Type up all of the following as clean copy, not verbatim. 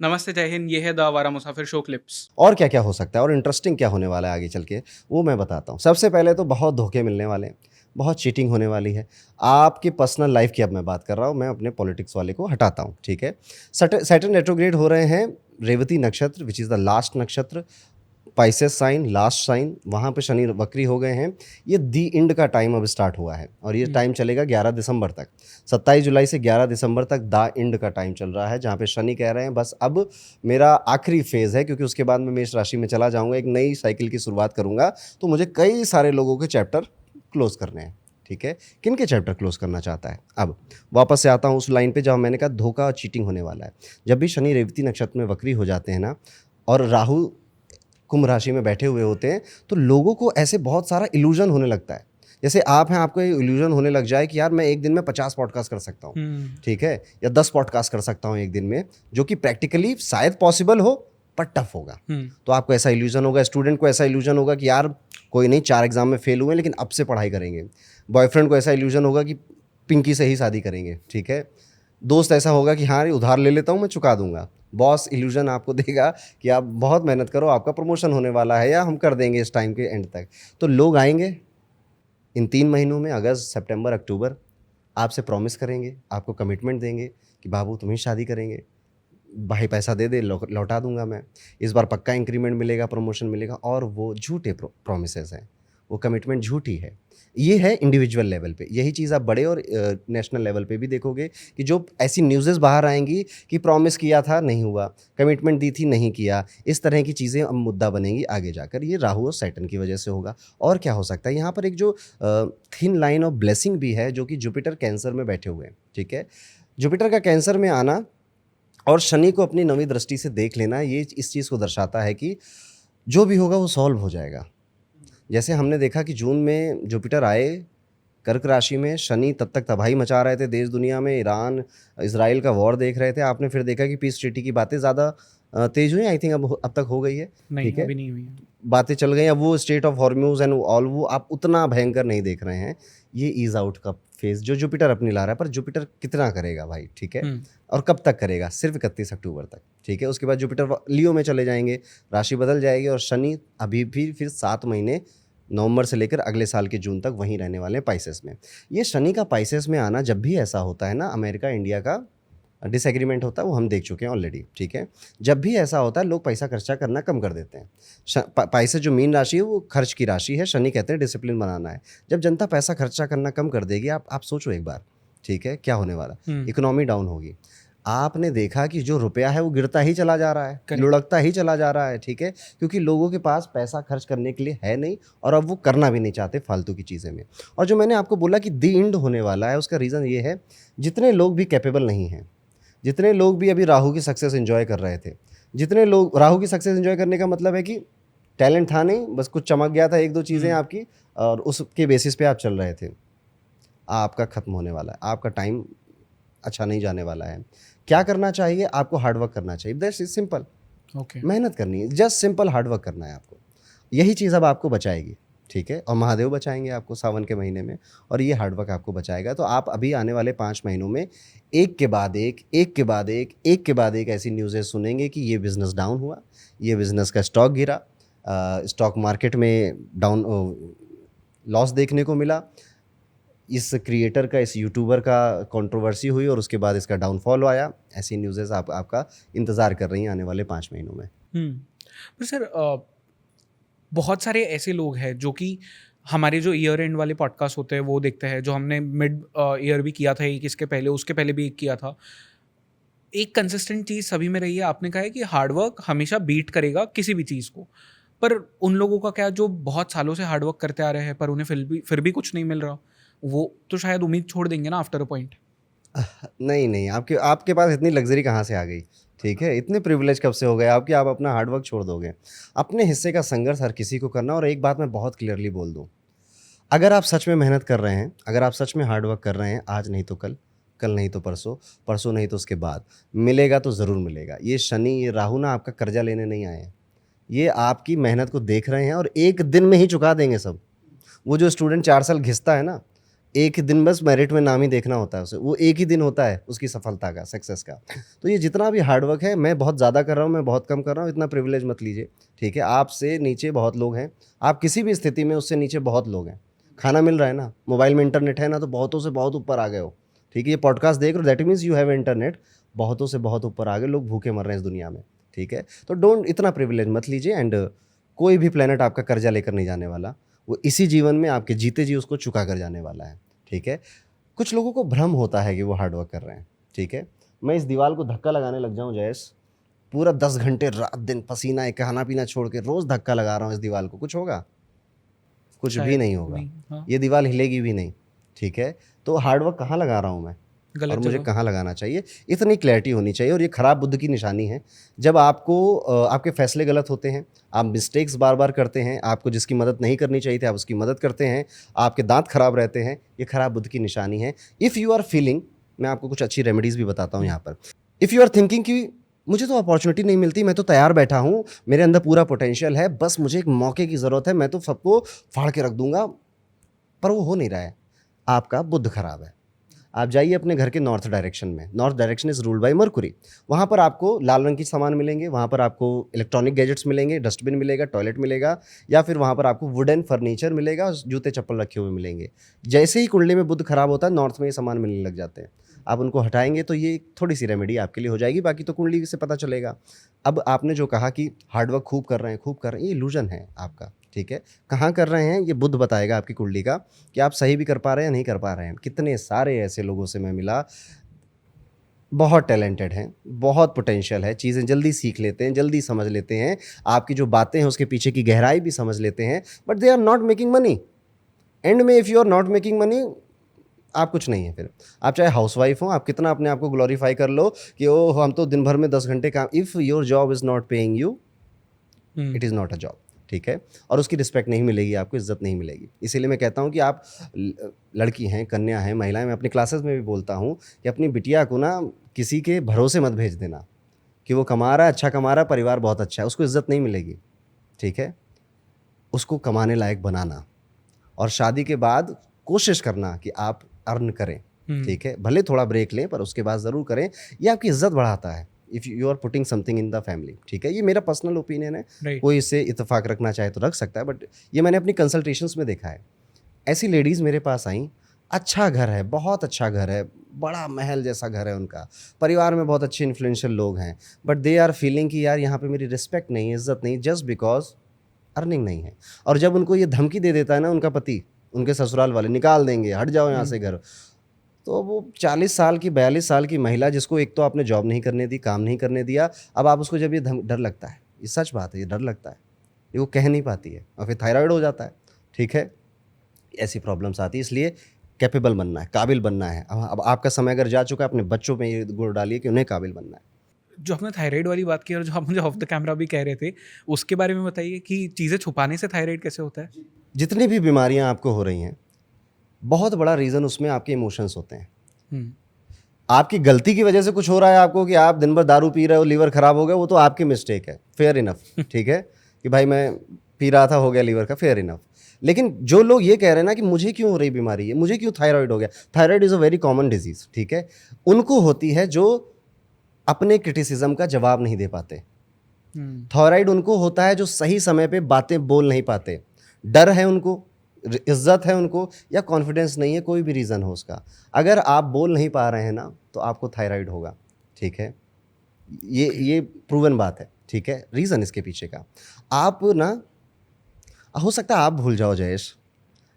नमस्ते, जय हिंद। ये है द आवारा मुसाफिर शो क्लिप्स। और क्या-क्या हो सकता है और इंटरेस्टिंग क्या होने वाला है आगे चल के, वो मैं बताता हूँ। सबसे पहले तो बहुत धोखे मिलने वाले हैं, बहुत चीटिंग होने वाली है। आपकी पर्सनल लाइफ़ की अब मैं बात कर रहा हूँ, मैं अपने पॉलिटिक्स वाले को हटाता हूँ, ठीक है? सैटर्न रेट्रोग्रेड हो रहे हैं, रेवती नक्षत्र व्हिच इज़ द लास्ट नक्षत्र, पाइसेस साइन, लास्ट साइन, वहाँ पे शनि वक्री हो गए हैं। ये दी एंड का टाइम अब स्टार्ट हुआ है और ये टाइम चलेगा 11 दिसंबर तक। 27 जुलाई से 11 दिसंबर तक द एंड का टाइम चल रहा है, जहाँ पे शनि कह रहे हैं बस अब मेरा आखिरी फेज़ है, क्योंकि उसके बाद मैं मेष राशि में चला जाऊँगा, एक नई साइकिल की शुरुआत करूँगा, तो मुझे कई सारे लोगों के चैप्टर क्लोज़ करने हैं, ठीक है? किनके चैप्टर क्लोज़ करना चाहता है? अब वापस से आता हूँ उस लाइन पे जहाँ मैंने कहा धोखा और चीटिंग होने वाला है। जब भी शनि रेवती नक्षत्र में वक्री हो जाते हैं ना और राहु कुंभ राशि में बैठे हुए होते हैं, तो लोगों को ऐसे बहुत सारा इल्यूजन होने लगता है। जैसे आप हैं, आपको ये इल्यूजन होने लग जाए कि यार मैं एक दिन में 50 पॉडकास्ट कर सकता हूँ, ठीक है? या 10 पॉडकास्ट कर सकता हूँ एक दिन में, जो कि प्रैक्टिकली शायद पॉसिबल हो, पर टफ होगा। तो आपको ऐसा इल्यूजन होगा, स्टूडेंट को ऐसा इल्यूजन होगा कि यार कोई नहीं, 4 एग्ज़ाम में फेल हुए लेकिन अब से पढ़ाई करेंगे। बॉयफ्रेंड को ऐसा इल्यूजन होगा कि पिंकी से ही शादी करेंगे, ठीक है? दोस्त ऐसा होगा कि हाँ, उधार ले लेता हूँ, मैं चुका दूँगा। बॉस इल्यूजन आपको देगा कि आप बहुत मेहनत करो, आपका प्रमोशन होने वाला है या हम कर देंगे इस टाइम के एंड तक। तो लोग आएँगे इन 3 महीनों में, अगस्त, सितंबर, अक्टूबर, आपसे प्रॉमिस करेंगे, आपको कमिटमेंट देंगे कि बाबू तुम ही शादी करेंगे। भाई पैसा दे दे, लौटा दूँगा मैं। इस बार पक्का इंक्रीमेंट मिलेगा, प्रमोशन मिलेगा, और वो झूठे प्रॉमिसेस हैं। वो कमिटमेंट झूठी है। ये है इंडिविजुअल लेवल पे। यही चीज़ आप बड़े और नेशनल लेवल पे भी देखोगे कि जो ऐसी न्यूज़ेज़ बाहर आएँगी कि प्रॉमिस किया था, नहीं हुआ, कमिटमेंट दी थी, नहीं किया। इस तरह की चीज़ें अब मुद्दा बनेंगी आगे जाकर। ये राहु और सैटर्न की वजह से होगा। और क्या हो सकता है? यहाँ पर एक जो थिन लाइन ऑफ ब्लेसिंग भी है, जो कि जुपिटर कैंसर में बैठे हुए हैं, ठीक है? जुपिटर का कैंसर में आना और शनि को अपनी नवीं दृष्टि से देख लेना, ये इस चीज़ को दर्शाता है कि जो भी होगा वो सॉल्व हो जाएगा। जैसे हमने देखा कि जून में जुपिटर आए कर्क राशि में, शनि तब तक तबाही मचा रहे थे देश दुनिया में, ईरान इजराइल का वॉर देख रहे थे। आपने फिर देखा कि पीस ट्रीटी की बातें ज़्यादा तेज़ हुई, आई थिंक अब तक हो गई है, नहीं, ठीक है? अभी नहीं हुई है। बातें चल गई। अब वो स्टेट ऑफ हॉर्म्यूज एंड ऑल वो आप उतना भयंकर नहीं देख रहे हैं। ये ईज आउट का फेज़ जो जुपिटर अपनी ला रहा है, पर जुपिटर कितना करेगा भाई, ठीक है? और कब तक करेगा? सिर्फ 31 अक्टूबर तक, ठीक है? उसके बाद जुपिटर लियो में चले जाएंगे, राशि बदल जाएगी और शनि अभी भी फिर 7 महीने नवंबर से लेकर अगले साल के जून तक वहीं रहने वाले हैं पाइसेस में। ये शनि का पाइसेस में आना जब भी ऐसा होता है ना, अमेरिका इंडिया का डिसएग्रीमेंट होता है, वो हम देख चुके हैं ऑलरेडी, ठीक है? जब भी ऐसा होता है लोग पैसा खर्चा करना कम कर देते हैं। पाइसेस जो मीन राशि है वो खर्च की राशि है, शनि कहते हैं डिसिप्लिन बनाना है। जब जनता पैसा खर्चा करना कम कर देगी, आप सोचो एक बार, ठीक है? क्या होने वाला? इकोनॉमी डाउन होगी। आपने देखा कि जो रुपया है वो गिरता ही चला जा रहा है, लुढ़कता ही चला जा रहा है, ठीक है? क्योंकि लोगों के पास पैसा खर्च करने के लिए है नहीं और अब वो करना भी नहीं चाहते फालतू की चीज़ें में। और जो मैंने आपको बोला कि दी एंड होने वाला है, उसका रीज़न ये है, जितने लोग भी कैपेबल नहीं हैं, जितने लोग भी अभी राहु की सक्सेस एंजॉय कर रहे थे, जितने लोग राहु की सक्सेस एंजॉय करने का मतलब है कि टैलेंट था नहीं, बस कुछ चमक गया था, 1-2 चीज़ें आपकी, और उसके बेसिस पे आप चल रहे थे। आपका खत्म होने वाला है, आपका टाइम अच्छा नहीं जाने वाला है। क्या करना चाहिए? आपको हार्ड वर्क करना चाहिए, दैट्स इज सिंपल। ओके। मेहनत करनी है, जस्ट सिंपल हार्ड वर्क करना है आपको। यही चीज़ अब आपको बचाएगी, ठीक है? और महादेव बचाएंगे आपको सावन के महीने में, और ये हार्ड वर्क आपको बचाएगा। तो आप अभी आने वाले 5 महीनों में एक के बाद एक, एक के बाद एक, एक के बाद एक ऐसी न्यूज़ें सुनेंगे कि ये बिज़नेस डाउन हुआ, ये बिज़नेस का स्टॉक गिरा, स्टॉक मार्केट में डाउन लॉस देखने को मिला, इस क्रिएटर का, इस यूट्यूबर का कंट्रोवर्सी हुई और उसके बाद इसका डाउनफॉल आया। ऐसी न्यूज़ेस आपका इंतज़ार कर रही हैं आने वाले 5 महीनों में। पर सर, बहुत सारे ऐसे लोग हैं जो कि हमारे जो ईयर एंड वाले पॉडकास्ट होते हैं वो देखते हैं, जो हमने मिड ईयर भी किया था एक, इसके पहले, उसके पहले भी एक किया था। एक कंसिस्टेंट चीज़ सभी में रही है, आपने कहा है कि हार्ड वर्क हमेशा बीट करेगा किसी भी चीज़ को। पर उन लोगों का क्या, जो बहुत सालों से हार्ड वर्क करते आ रहे हैं पर उन्हें फिर भी कुछ नहीं मिल रहा, वो तो शायद उम्मीद छोड़ देंगे ना आफ्टर अ पॉइंट। नहीं, नहीं, आपके आपके पास इतनी लग्ज़री कहाँ से आ गई? ठीक है? इतने प्रिविलेज कब से हो गए आपके, आप अपना हार्ड वर्क छोड़ दोगे? अपने हिस्से का संघर्ष हर किसी को करना। और एक बात मैं बहुत क्लियरली बोल दूँ, अगर आप सच में मेहनत कर रहे हैं, अगर आप सच में हार्ड वर्क कर रहे हैं, आज नहीं तो कल, कल नहीं तो परसों, परसों नहीं तो उसके बाद, मिलेगा तो ज़रूर मिलेगा। ये शनि, ये राहु ना आपका कर्जा लेने नहीं आए हैं। ये आपकी मेहनत को देख रहे हैं और एक दिन में ही चुका देंगे सब। वो जो स्टूडेंट 4 साल घिसता है ना, एक ही दिन बस मेरिट में नाम ही देखना होता है उसे, वो एक ही दिन होता है उसकी सफलता का, सक्सेस का। तो ये जितना भी हार्डवर्क है, मैं बहुत ज़्यादा कर रहा हूँ, मैं बहुत कम कर रहा हूँ, इतना प्रिविलेज मत लीजिए, ठीक है। आपसे नीचे बहुत लोग हैं, आप किसी भी स्थिति में उससे नीचे बहुत लोग हैं। खाना मिल रहा है ना, मोबाइल में इंटरनेट है ना, तो बहुतों से बहुत ऊपर आ गए हो, ठीक है। ये पॉडकास्ट देख रहे हो, that means you have internet, बहुतों से बहुत ऊपर आ गए, लोग भूखे मर रहे हैं इस दुनिया में, ठीक है। तो डोंट इतना प्रिविलेज मत लीजिए। एंड कोई भी प्लेनेट आपका कर्जा लेकर नहीं जाने वाला, वो इसी जीवन में आपके जीते जी उसको चुका कर जाने वाला है, ठीक है। कुछ लोगों को भ्रम होता है कि वो हार्ड वर्क कर रहे हैं, ठीक है। मैं इस दीवार को धक्का लगाने लग जाऊं जयेश, पूरा 10 घंटे रात दिन पसीना एक खाना पीना छोड़ के रोज धक्का लगा रहा हूँ इस दीवार को, कुछ होगा? कुछ भी शायद नहीं होगा। नहीं, हाँ, ये दीवार हिलेगी भी नहीं, ठीक है। तो हार्ड वर्क कहाँ लगा रहा हूँ मैं, गलत और मुझे जगह। कहाँ लगाना चाहिए, इतनी क्लैरिटी होनी चाहिए। और ये खराब बुद्ध की निशानी है, जब आपको आपके फैसले गलत होते हैं, आप मिस्टेक्स बार बार करते हैं, आपको जिसकी मदद नहीं करनी चाहिए थी आप उसकी मदद करते हैं, आपके दांत खराब रहते हैं, ये खराब बुद्ध की निशानी है। इफ़ यू आर फीलिंग, मैं आपको कुछ अच्छी रेमेडीज़ भी बताता हूँ यहाँ पर। इफ़ यू आर थिंकिंग कि मुझे तो अपॉर्चुनिटी नहीं मिलती, मैं तो तैयार बैठा हूँ, मेरे अंदर पूरा पोटेंशियल है, बस मुझे एक मौके की ज़रूरत है, मैं तो सबको फाड़ के रख दूंगा, पर वो हो नहीं रहा है, आपका बुद्ध खराब है। आप जाइए अपने घर के नॉर्थ डायरेक्शन में, north direction is ruled by Mercury. वहाँ पर आपको लाल रंग की सामान मिलेंगे, वहाँ पर आपको इलेक्ट्रॉनिक गैजेट्स मिलेंगे, डस्टबिन मिलेगा, टॉयलेट मिलेगा, या फिर वहाँ पर आपको वुडन फर्नीचर मिलेगा, जूते चप्पल रखे हुए मिलेंगे। जैसे ही कुंडली में बुद्ध खराब होता है, नॉर्थ में ये सामान मिलने लग जाते हैं। आप उनको हटाएंगे तो ये थोड़ी सी रेमेडी आपके लिए हो जाएगी, बाकी तो कुंडली से पता चलेगा। अब आपने जो कहा कि हार्डवर्क खूब कर रहे हैं, खूब कर रहे हैं, ये इल्यूजन है आपका, ठीक है। कहाँ कर रहे हैं ये बुद्ध बताएगा आपकी कुंडली का, कि आप सही भी कर पा रहे हैं या नहीं कर पा रहे हैं। कितने सारे ऐसे लोगों से मैं मिला, बहुत टैलेंटेड हैं, बहुत पोटेंशियल है, चीज़ें जल्दी सीख लेते हैं, जल्दी समझ लेते हैं, आपकी जो बातें हैं उसके पीछे की गहराई भी समझ लेते हैं, but they are not making money. And में if you are not making money, आप कुछ नहीं है फिर। आप चाहे हाउसवाइफ हो, आप कितना अपने आप को ग्लोरीफाई कर लो कि ओ हम तो दिन भर में 10 घंटे काम, if your job is not paying you, it is not a job, ठीक है। और उसकी रिस्पेक्ट नहीं मिलेगी, आपको इज्जत नहीं मिलेगी। इसीलिए मैं कहता हूँ कि आप लड़की हैं, कन्या हैं, महिलाएं, मैं अपनी क्लासेस में भी बोलता हूँ कि अपनी बिटिया को ना किसी के भरोसे मत भेज देना कि वो कमा रहा है, अच्छा कमा रहा है, परिवार बहुत अच्छा है, उसको इज्जत नहीं मिलेगी, ठीक है। उसको कमाने लायक बनाना, और शादी के बाद कोशिश करना कि आप अर्न करें, ठीक है। भले थोड़ा ब्रेक लें, पर उसके बाद ज़रूर करें, ये आपकी इज्जत बढ़ाता है। If you are putting something in the family, ठीक है। ये मेरा पर्सनल ओपिनियन है, राइट। कोई इससे इत्तेफाक रखना चाहे तो रख सकता है, बट ये मैंने अपनी कंसल्टेशंस में देखा है। ऐसी लेडीज़ मेरे पास आई, अच्छा घर है, बहुत अच्छा घर है, बड़ा महल जैसा घर है उनका, परिवार में बहुत अच्छे इन्फ्लुएंशियल लोग हैं, बट दे आर फीलिंग कि यार यहाँ पे मेरी रिस्पेक्ट नहीं है, इज्जत नहीं, जस्ट बिकॉज अर्निंग नहीं है। और जब उनको ये धमकी दे देता है ना उनका पति, उनके ससुराल वाले निकाल देंगे, हट जाओ यहाँ से घर, तो वो 40 साल की 42 साल की महिला, जिसको एक तो आपने जॉब नहीं करने दी, काम नहीं करने दिया, अब आप उसको जब ये डर लगता है, ये सच बात है, ये डर लगता है, ये वो कह नहीं पाती है, और फिर थायराइड हो जाता है, ठीक है। ऐसी प्रॉब्लम्स आती है, इसलिए कैपेबल बनना है, काबिल बनना है। अब आपका समय अगर जा चुका है, अपने बच्चों में ये गुण डालिए कि उन्हें काबिल बनना है। जो आपने थायराइड वाली बात की और जो आप मुझे ऑफ द कैमरा भी कह रहे थे, उसके बारे में बताइए कि चीज़ें छुपाने से थायराइड कैसे होता है? जितनी भी बीमारियां आपको हो रही हैं, बहुत बड़ा रीज़न उसमें आपके इमोशंस होते हैं। हुँ, आपकी गलती की वजह से कुछ हो रहा है आपको, कि आप दिन भर दारू पी रहे हो, लीवर खराब हो गया, वो तो आपकी मिस्टेक है, फेयर इनफ, ठीक है, कि भाई मैं पी रहा था, हो गया लीवर का, फेयर इनफ। लेकिन जो लोग ये कह रहे हैं ना कि मुझे क्यों हो रही बीमारी है, मुझे क्यों थायराइड हो गया, thyroid is a very common disease, ठीक है। उनको होती है जो अपने क्रिटिसिज्म का जवाब नहीं दे पाते। हुँ, थायराइड उनको होता है जो सही समय पे बातें बोल नहीं पाते, डर है उनको, इज्जत है उनको, या कॉन्फिडेंस नहीं है, कोई भी रीज़न हो उसका। अगर आप बोल नहीं पा रहे हैं ना, तो आपको थायराइड होगा, ठीक है। ओके। ये प्रूवन बात है, ठीक है। रीज़न इसके पीछे का, आप ना, हो सकता है आप भूल जाओ जयेश,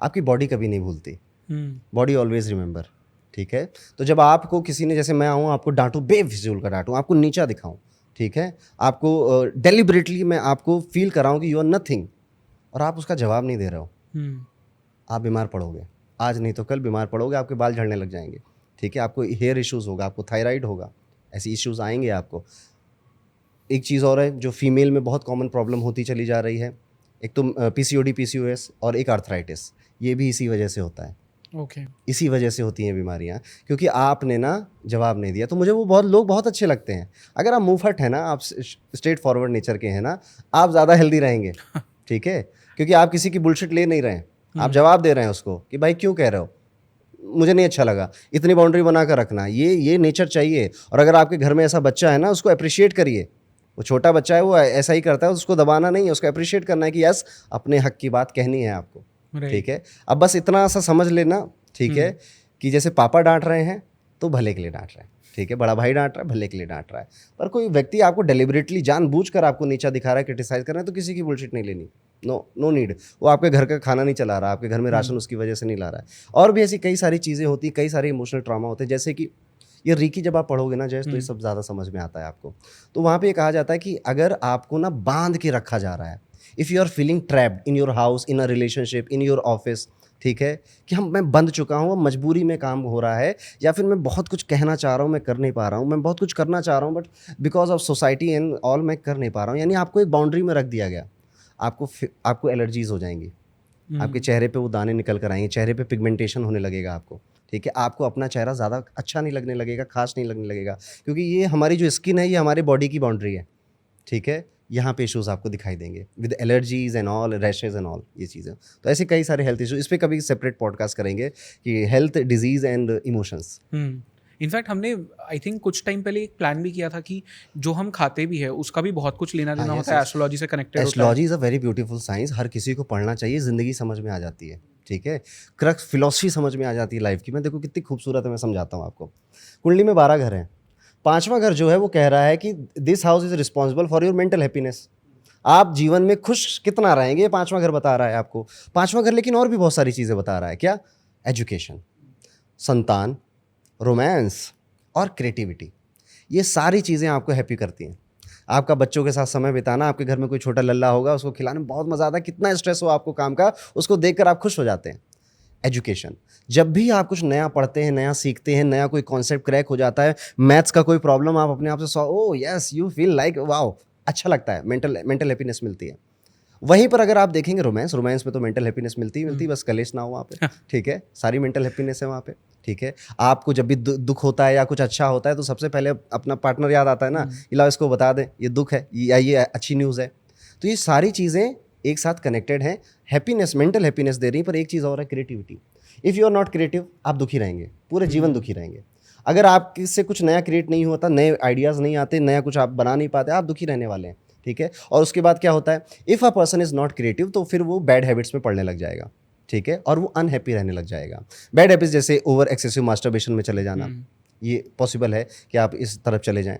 आपकी बॉडी कभी नहीं भूलती, हुँ, बॉडी ऑलवेज रिमेंबर, ठीक है। तो जब आपको किसी ने, जैसे मैं आऊँ आपको डांटूँ, बेफिजूल का डांटूँ, आपको नीचा दिखाऊँ, ठीक है, आपको डेलिबरेटली मैं आपको फील कराऊँ कि यू आर नथिंग, और आप उसका जवाब नहीं दे रहे हो, हुँ, आप बीमार पड़ोगे, आज नहीं तो कल बीमार पड़ोगे, आपके बाल झड़ने लग जाएंगे, ठीक है। आपको हेयर इश्यूज़ होगा, आपको थायराइड होगा, ऐसे इश्यूज़ आएंगे आपको। एक चीज़ और है जो फीमेल में बहुत कॉमन प्रॉब्लम होती चली जा रही है, एक तो पीसीओडी, पीसीओएस, और एक आर्थराइटिस, ये भी इसी वजह से होता है, ओके। इसी वजह से होती हैं बीमारियां, क्योंकि आपने ना जवाब नहीं दिया। तो मुझे वो बहुत लोग बहुत अच्छे लगते हैं, अगर आप मुंहफट है ना, आप स्ट्रेट फॉरवर्ड नेचर के हैं ना, आप ज़्यादा हेल्दी रहेंगे, ठीक है, क्योंकि आप किसी की बुलशिट ले नहीं रहे हैं, आप जवाब दे रहे हैं उसको कि भाई क्यों कह रहे हो, मुझे नहीं अच्छा लगा, इतनी बाउंड्री बना कर रखना, ये नेचर चाहिए। और अगर आपके घर में ऐसा बच्चा है ना, उसको अप्रिशिएट करिए। वो छोटा बच्चा है, वो ऐसा ही करता है, उसको दबाना नहीं है, उसको अप्रिशिएट करना है कि यस, अपने हक की बात कहनी है आपको, ठीक है। अब बस इतना सा समझ लेना, ठीक है, कि जैसे पापा डांट रहे हैं तो भले के लिए डांट रहे हैं, ठीक है, बड़ा भाई डांट रहा है भले के लिए डांट रहा है। पर कोई व्यक्ति आपको डेलिबरेटली जानबूझकर आपको नीचा दिखा रहा है, क्रिटिसाइज कर रहा है, तो किसी की बुलशिट नहीं लेनी। No need. वो आपके घर का खाना नहीं चला रहा, आपके घर में राशन उसकी वजह से नहीं ला रहा है। और भी ऐसी कई सारी चीज़ें होती, कई सारे इमोशनल ट्रॉमा होते हैं, जैसे कि ये रीकी जब आप पढ़ोगे ना जैसे, तो ये सब ज़्यादा समझ में आता है आपको। तो वहाँ पे ये कहा जाता है कि अगर आपको ना बांध के रखा जा रहा है, if you are feeling trapped in your house, in a relationship, in your office, ठीक है, कि मैं बंद चुका हूँ, मजबूरी में काम हो रहा है, या फिर मैं बहुत कुछ कहना चाह रहा हूँ, मैं कर नहीं पा रहा हूँ, मैं बहुत कुछ करना चाह रहा हूँ, but because of society and all मैं कर नहीं पा रहा हूँ, यानी आपको एक बाउंड्री में रख दिया गया। आपको एलर्जीज हो जाएंगी, आपके चेहरे पे वो दाने निकल कर आएंगे, चेहरे पे पिगमेंटेशन होने लगेगा आपको, ठीक है। आपको अपना चेहरा ज़्यादा अच्छा नहीं लगने लगेगा, खास नहीं लगने लगेगा, क्योंकि ये हमारी जो स्किन है, ये हमारे बॉडी की बाउंड्री है, ठीक है। यहाँ पे इश्यूज़ आपको दिखाई देंगे with allergies and all, rashes and all, ये चीज़ें। तो ऐसे कई सारे हेल्थ इशू, इस पर कभी सेपरेट पॉडकास्ट करेंगे कि health, disease and emotions. In fact हमने आई थिंक कुछ टाइम पहले एक प्लान भी किया था कि जो हम खाते भी है उसका भी बहुत कुछ लेना देना होता है, एस्ट्रोलॉजी से कनेक्टेड होता है। Astrology is a very beautiful science, हर किसी को पढ़ना चाहिए, ज़िंदगी समझ में आ जाती है, ठीक है। क्रक्स फिलॉसफी समझ में आ जाती है लाइफ की। मैं देखो कितनी खूबसूरत है, मैं समझाता हूँ आपको। कुंडली में 12 घर हैं, 5वां घर जो है वो कह रहा है कि this house is responsible for your mental happiness. आप जीवन में खुश कितना रहेंगे, 5वां घर बता रहा है आपको। 5वां घर लेकिन और भी बहुत सारी चीज़ें बता रहा है, क्या? एजुकेशन, संतान, रोमांस और क्रिएटिविटी। ये सारी चीज़ें आपको हैप्पी करती हैं। आपका बच्चों के साथ समय बिताना, आपके घर में कोई छोटा लल्ला होगा, उसको खिलाने में बहुत मज़ा आता है, कितना स्ट्रेस हो आपको काम का, उसको देखकर आप खुश हो जाते हैं। एजुकेशन, जब भी आप कुछ नया पढ़ते हैं, नया सीखते हैं, नया कोई कॉन्सेप्ट क्रैक हो जाता है, मैथ्स का कोई प्रॉब्लम आप अपने आप से oh yes, you feel like wow, अच्छा लगता है, मेंटल हैप्पीनेस मिलती है। वहीं पर अगर आप देखेंगे रोमांस में तो मेंटल हैप्पीनेस मिलती ही, बस कलेश ना हो वहाँ पे, ठीक है। सारी मेंटल हैप्पीनेस है वहाँ पे, ठीक है। आपको जब भी दुख होता है या कुछ अच्छा होता है, तो सबसे पहले अपना पार्टनर याद आता है ना, इलाओ इसको बता दें ये दुख है या ये अच्छी न्यूज़ है। तो ये सारी चीज़ें एक साथ कनेक्टेड हैं, हैप्पीनेस, मेंटल हैप्पीनेस दे रही। पर एक चीज़ और है, creativity. If you are not creative, आप दुखी रहेंगे, पूरे जीवन दुखी रहेंगे। अगर आपसे कुछ नया क्रिएट नहीं होता, नए आइडियाज़ नहीं आते, नया कुछ आप बना नहीं पाते, आप दुखी रहने वाले हैं, ठीक है। और उसके बाद क्या होता है, if a person is not creative, तो फिर वो बैड हैबिट्स में पड़ने लग जाएगा, ठीक है, और वो अनहैप्पी रहने लग जाएगा। बैड हैबिट्स जैसे ओवर एक्सेसिव मास्टरबेशन में चले जाना, ये पॉसिबल है कि आप इस तरफ चले जाएं,